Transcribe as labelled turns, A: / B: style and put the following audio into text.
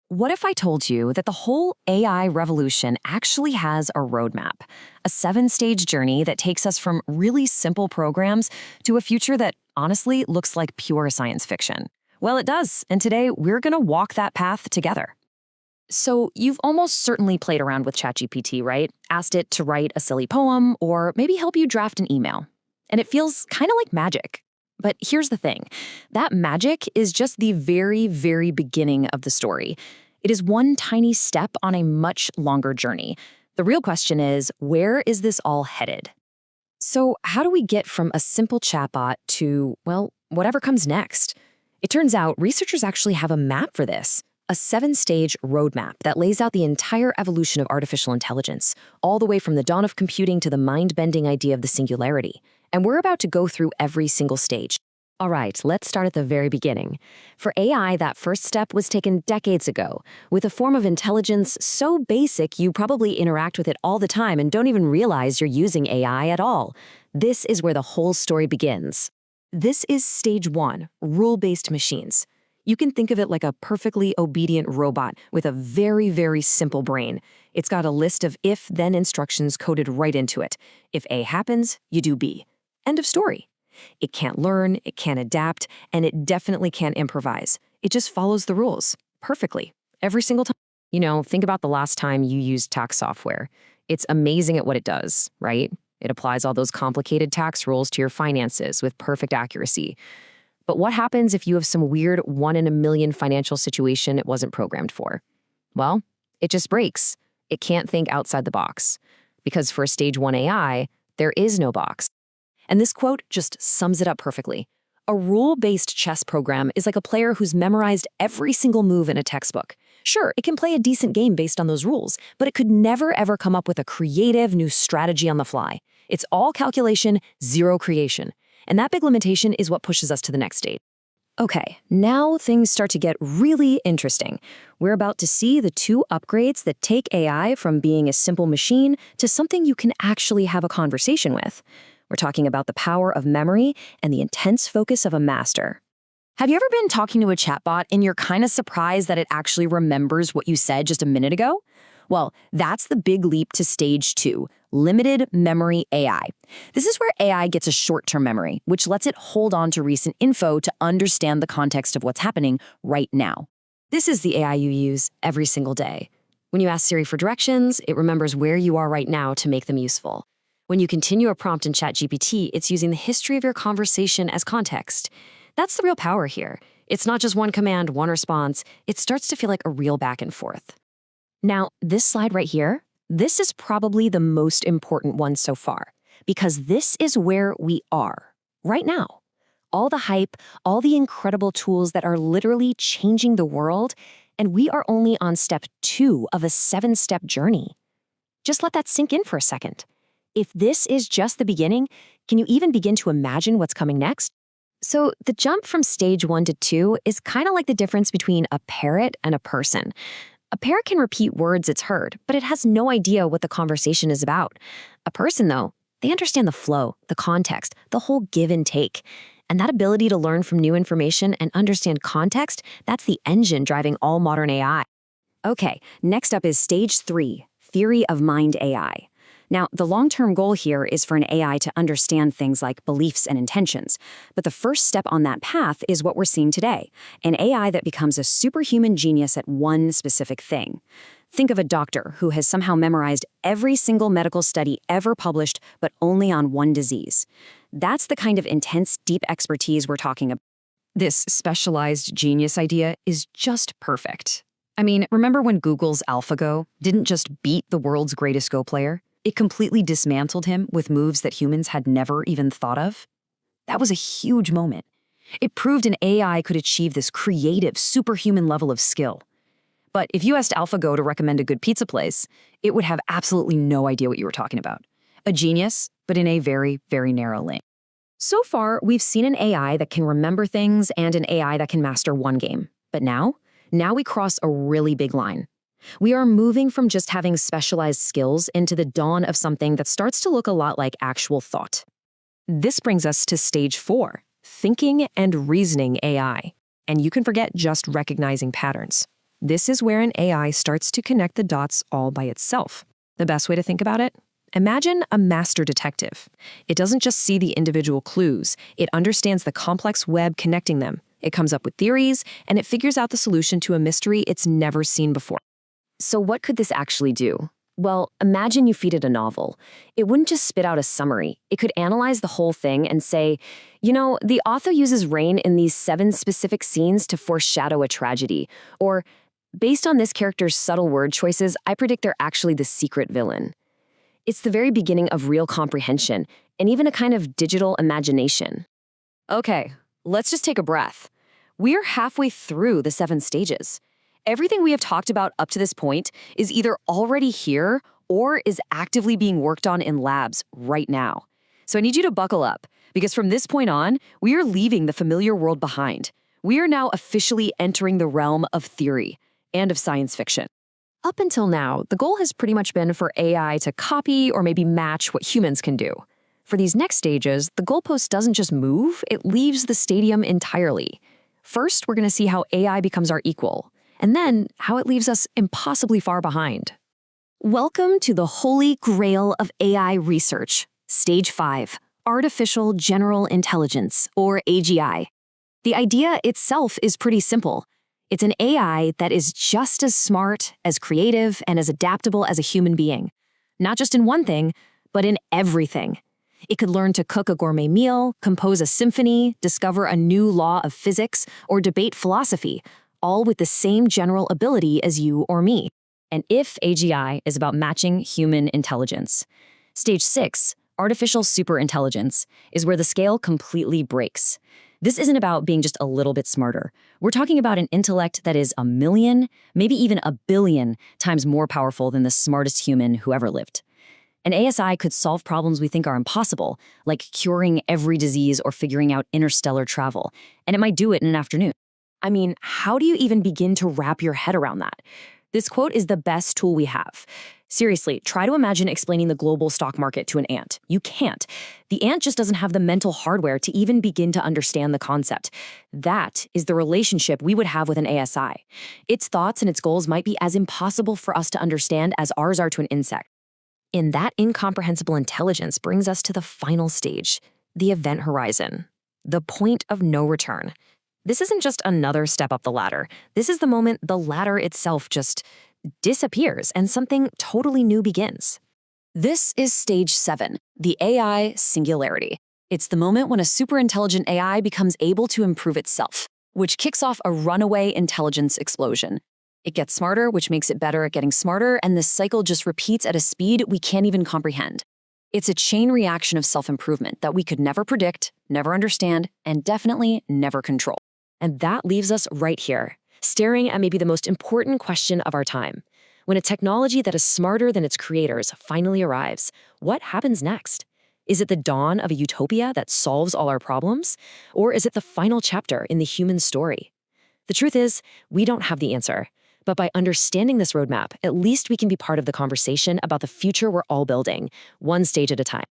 A: What if I told you that the whole AI revolution actually has a roadmap, a seven-stage journey that takes us from really simple programs to a future that honestly looks like pure science fiction? Well, it does, and today we're going to walk that path together. So, you've almost certainly played around with ChatGPT, right? Asked it to write a silly poem or maybe help you draft an email. And it feels kind of like magic. But here's the thing, that magic is just the very, very beginning of the story. It is one tiny step on a much longer journey. The real question is, where is this all headed? So, how do we get from a simple chatbot to, well, whatever comes next? It turns out researchers actually have a map for this, a seven-stage roadmap that lays out the entire evolution of artificial intelligence, all the way from the dawn of computing to the mind-bending idea of the singularity. And we're about to go through every single stage. All right, let's start at the very beginning. For AI, that first step was taken decades ago, with a form of intelligence so basic you probably interact with it all the time and don't even realize you're using AI at all. This is where the whole story begins. This is stage one, rule-based machines. You can think of it like a perfectly obedient robot with a very, very simple brain. It's got a list of if-then instructions coded right into it. If A happens, you do B. End of story. It can't learn, it can't adapt, and it definitely can't improvise. It just follows the rules perfectly every single time. Think about the last time you used tax software. It's amazing at what it does, right? It applies all those complicated tax rules to your finances with perfect accuracy. But what happens if you have some weird one-in-a-million financial situation it wasn't programmed for? Well, it just breaks. It can't think outside the box. Because for a stage one AI, there is no box. And this quote just sums it up perfectly. A rule-based chess program is like a player who's memorized every single move in a textbook. Sure, it can play a decent game based on those rules, but it could never ever come up with a creative new strategy on the fly. It's all calculation, zero creation. And that big limitation is what pushes us to the next stage. Okay, now things start to get really interesting. We're about to see the two upgrades that take AI from being a simple machine to something you can actually have a conversation with. We're talking about the power of memory and the intense focus of a master. Have you ever been talking to a chatbot and you're kind of surprised that it actually remembers what you said just a minute ago? Well, that's the big leap to stage two, limited memory AI. This is where AI gets a short-term memory, which lets it hold on to recent info to understand the context of what's happening right now. This is the AI you use every single day. When you ask Siri for directions, it remembers where you are right now to make them useful. When you continue a prompt in ChatGPT, it's using the history of your conversation as context. That's the real power here. It's not just one command, one response. It starts to feel like a real back and forth. Now, this slide right here, this is probably the most important one so far, because this is where we are right now. All the hype, all the incredible tools that are literally changing the world, and we are only on step two of a seven-step journey. Just let that sink in for a second. If this is just the beginning, can you even begin to imagine what's coming next? So the jump from stage one to two is kind of like the difference between a parrot and a person. A parrot can repeat words it's heard, but it has no idea what the conversation is about. A person, though, they understand the flow, the context, the whole give and take. And that ability to learn from new information and understand context, that's the engine driving all modern AI. Okay, next up is stage three, theory of mind AI. Now, the long-term goal here is for an AI to understand things like beliefs and intentions. But the first step on that path is what we're seeing today, an AI that becomes a superhuman genius at one specific thing. Think of a doctor who has somehow memorized every single medical study ever published, but only on one disease. That's the kind of intense, deep expertise we're talking about. This specialized genius idea is just perfect. I mean, remember when Google's AlphaGo didn't just beat the world's greatest Go player? It completely dismantled him with moves that humans had never even thought of. That was a huge moment. It proved an AI could achieve this creative, superhuman level of skill. But if you asked AlphaGo to recommend a good pizza place, it would have absolutely no idea what you were talking about. A genius, but in a very, very narrow lane. So far, we've seen an AI that can remember things and an AI that can master one game. But now we cross a really big line. We are moving from just having specialized skills into the dawn of something that starts to look a lot like actual thought. This brings us to stage four, thinking and reasoning AI. And you can forget just recognizing patterns. This is where an AI starts to connect the dots all by itself. The best way to think about it? Imagine a master detective. It doesn't just see the individual clues, it understands the complex web connecting them. It comes up with theories, and it figures out the solution to a mystery it's never seen before. So what could this actually do? Well, imagine you feed it a novel. It wouldn't just spit out a summary. It could analyze the whole thing and say, the author uses rain in these 7 specific scenes to foreshadow a tragedy. Or, based on this character's subtle word choices, I predict they're actually the secret villain. It's the very beginning of real comprehension, and even a kind of digital imagination. Okay, let's just take a breath. We're halfway through the 7 stages. Everything we have talked about up to this point is either already here or is actively being worked on in labs right now. So I need you to buckle up, because from this point on, we are leaving the familiar world behind. We are now officially entering the realm of theory and of science fiction. Up until now, the goal has pretty much been for AI to copy or maybe match what humans can do. For these next stages, the goalpost doesn't just move, it leaves the stadium entirely. First, we're going to see how AI becomes our equal, and then how it leaves us impossibly far behind. Welcome to the holy grail of AI research, Stage 5, Artificial General Intelligence, or AGI. The idea itself is pretty simple. It's an AI that is just as smart, as creative, and as adaptable as a human being. Not just in one thing, but in everything. It could learn to cook a gourmet meal, compose a symphony, discover a new law of physics, or debate philosophy, all with the same general ability as you or me. And if AGI is about matching human intelligence, Stage 6, Artificial Superintelligence, is where the scale completely breaks. This isn't about being just a little bit smarter. We're talking about an intellect that is 1 million, maybe even 1 billion times more powerful than the smartest human who ever lived. An ASI could solve problems we think are impossible, like curing every disease or figuring out interstellar travel, and it might do it in an afternoon. I mean, how do you even begin to wrap your head around that? This quote is the best tool we have. Seriously, try to imagine explaining the global stock market to an ant. You can't. The ant just doesn't have the mental hardware to even begin to understand the concept. That is the relationship we would have with an ASI. Its thoughts and its goals might be as impossible for us to understand as ours are to an insect. And that incomprehensible intelligence brings us to the final stage, the event horizon, the point of no return. This isn't just another step up the ladder. This is the moment the ladder itself just disappears and something totally new begins. This is Stage 7, the AI singularity. It's the moment when a superintelligent AI becomes able to improve itself, which kicks off a runaway intelligence explosion. It gets smarter, which makes it better at getting smarter, and this cycle just repeats at a speed we can't even comprehend. It's a chain reaction of self-improvement that we could never predict, never understand, and definitely never control. And that leaves us right here, staring at maybe the most important question of our time. When a technology that is smarter than its creators finally arrives, what happens next? Is it the dawn of a utopia that solves all our problems? Or is it the final chapter in the human story? The truth is, we don't have the answer. But by understanding this roadmap, at least we can be part of the conversation about the future we're all building, one stage at a time.